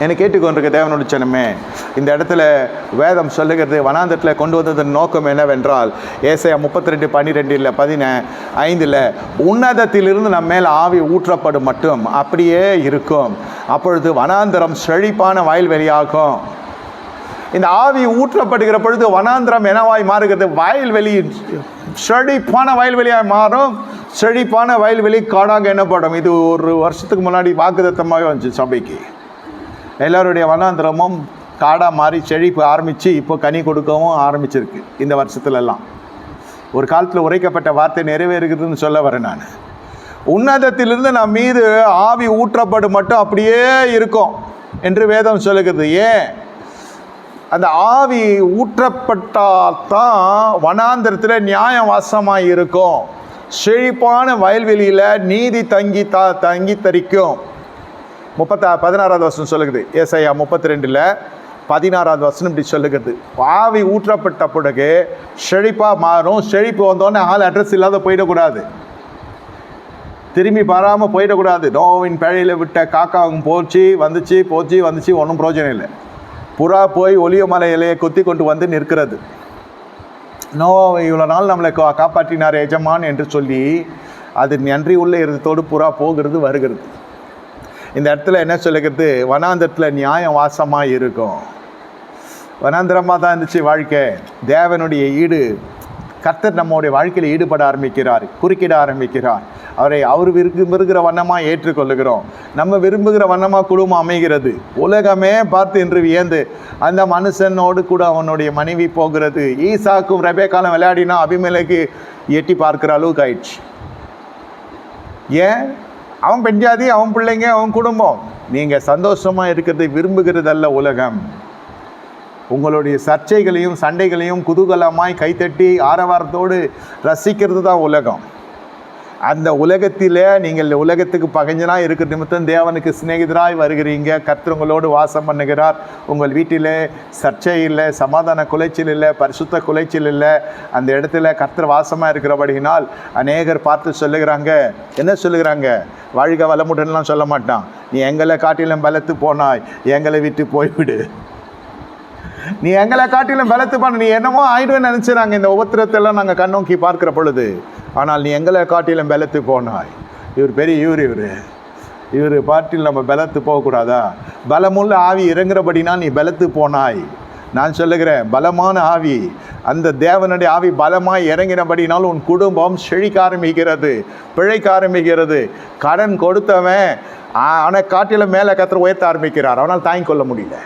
என்னை கேட்டுக்கொண்டிருக்க தேவனுடைய ஜனமே, இந்த இடத்துல வேதம் சொல்லுகிறது வனாந்தரத்தில் கொண்டு வந்ததன் நோக்கம் என்னவென்றால், ஏசாயா 32:12-15 உன்னதத்திலிருந்து நம்ம மேல் ஆவி ஊற்றப்படும் மட்டும் அப்படியே இருக்கும். அப்பொழுது வனாந்தரம் செழிப்பான வயல்வெளியாகும். இந்த ஆவி ஊற்றப்படுகிற பொழுது வனாந்தரம் என்னவாய் மாறுகிறது? வயல்வெளி செழிப்பான வயல்வெளியாக மாறும். செழிப்பான வயல்வெளி காடாக என்னப்படும். இது ஒரு வருஷத்துக்கு முன்னாடி வாக்குத்தத்தமாகவே வந்துச்சு சபைக்கு. எல்லோருடைய வனாந்திரமும் காடாக மாறி செழிப்பு ஆரம்பித்து இப்போ கனி கொடுக்கவும் ஆரம்பிச்சிருக்கு. இந்த வருஷத்துலலாம் ஒரு காலத்தில் உரைக்கப்பட்ட வார்த்தை நிறைவேறுகிறதுன்னு சொல்ல வரேன் நான். உன்னதத்திலிருந்து நம் மீது ஆவி ஊற்றப்படும் மட்டும் அப்படியே இருக்கும் என்று வேதம் சொல்லுகிறது. ஏன்? அந்த ஆவி ஊற்றப்பட்டால்தான் வனாந்திரத்தில் நியாயம் வாசமாக இருக்கும். செழிப்பான வயல்வெளியில் நீதி தங்கி தரிக்கும். 16வது வசனம் சொல்லுகிறது. ஏசாயா 32:16 இப்படி சொல்லுகிறது. ஆவி ஊற்றப்பட்ட பிறகு செழிப்பாக மாறும். செழிப்பு வந்தோடனே ஆள் அட்ரஸ் இல்லாத போயிடக்கூடாது, திரும்பி பாராமல் போயிடக்கூடாது. நோவின் பழையில் விட்ட காக்காவும் போச்சு ஒன்றும் பிரயோஜனம் இல்லை. புறா போய் ஒலிய மலை இலையை கொத்தி கொண்டு வந்து நிற்கிறது. இவ்வளோ நாள் நம்மளை காப்பாற்றினார் எஜமான் என்று சொல்லி அது நன்றி உள்ள இருதத்தோடு புறா போகிறது வருகிறது. இந்த இடத்துல என்ன சொல்லுகிறது? வனாந்திரத்தில் நியாயம் வாசமாக இருக்கும். வனாந்திரமாக தான் இருந்துச்சு வாழ்க்கை. தேவனுடைய ஈடு கர்த்தர் நம்முடைய வாழ்க்கையில் ஈடுபட ஆரம்பிக்கிறார், குறுக்கிட ஆரம்பிக்கிறார். அவர் விரும்புகிற வண்ணமாக ஏற்றுக்கொள்ளுகிறோம். நம்ம விரும்புகிற வண்ணமாக குடும்பம் அமைகிறது. உலகமே பார்த்து என்று வியந்து அந்த மனுஷனோடு கூட அவனுடைய மனைவி போகிறது. ஈசாக்கும் ரெபேக்காலும் விளையாடினா அபிமெலேக்கு எட்டி பார்க்குற அளவுக்கு ஆயிடுச்சு. ஏன்? அவன் பெண்ஜாதி, அவன் பிள்ளைங்க, அவன் குடும்பம். நீங்கள் சந்தோஷமாக இருக்கிறதை விரும்புகிறதல்ல உலகம். உங்களுடைய சர்ச்சைகளையும் சண்டைகளையும் குதூகலமாய் கைத்தட்டி ஆரவாரத்தோடு ரசிக்கிறது தான் உலகம். அந்த உலகத்தில் நீங்கள் உலகத்துக்கு பகைஞ்சனாக இருக்கிற நிமித்தம் தேவனுக்கு சிநேகிதராய் வருகிறீங்க. கர்த்தர் உங்களோடு வாசம் பண்ணுகிறார். உங்கள் வீட்டில் சர்ச்சை இல்லை, சமாதான குலைச்சல் இல்லை, பரிசுத்த குலைச்சல் இல்லை. அந்த இடத்துல கர்த்தர் வாசமாக இருக்கிறபடியினால் அநேகர் பார்த்து சொல்லுகிறாங்க. என்ன சொல்லுகிறாங்க? வாழ்க வளமுடன்லாம் சொல்ல மாட்டான். நீ எங்களை காட்டிலும் பலத்து போனாய், எங்களை விட்டு போய்விடு. நீ எங்களை காட்டிலும் பலத்து பண்ண, நீ என்னமோ ஆயிடுவேன்னு நினச்சிறாங்க இந்த உபத்திரத்தெல்லாம் நாங்கள் கண்ணோக்கி பார்க்குற பொழுது. ஆனால் நீ எங்களை காட்டிலும் பலத்து போனாய். இவர் பெரிய இவர் பாட்டில் நம்ம பலத்து போகக்கூடாதா? பலமுள்ள ஆவி இறங்குறபடினா நீ பலத்து போனாய். நான் சொல்லுகிறேன், பலமான ஆவி, அந்த தேவனுடைய ஆவி பலமாய் இறங்கினபடினால் உன் குடும்பம் செழிக்க ஆரம்பிக்கிறது, பிழைக்க ஆரம்பிக்கிறது. கடன் கொடுத்தவன் ஆனால் காட்டிலும் மேலே கர்த்தர் உயர்த்த ஆரம்பிக்கிறார். அவனால் தாங்கிக் கொள்ள முடியல.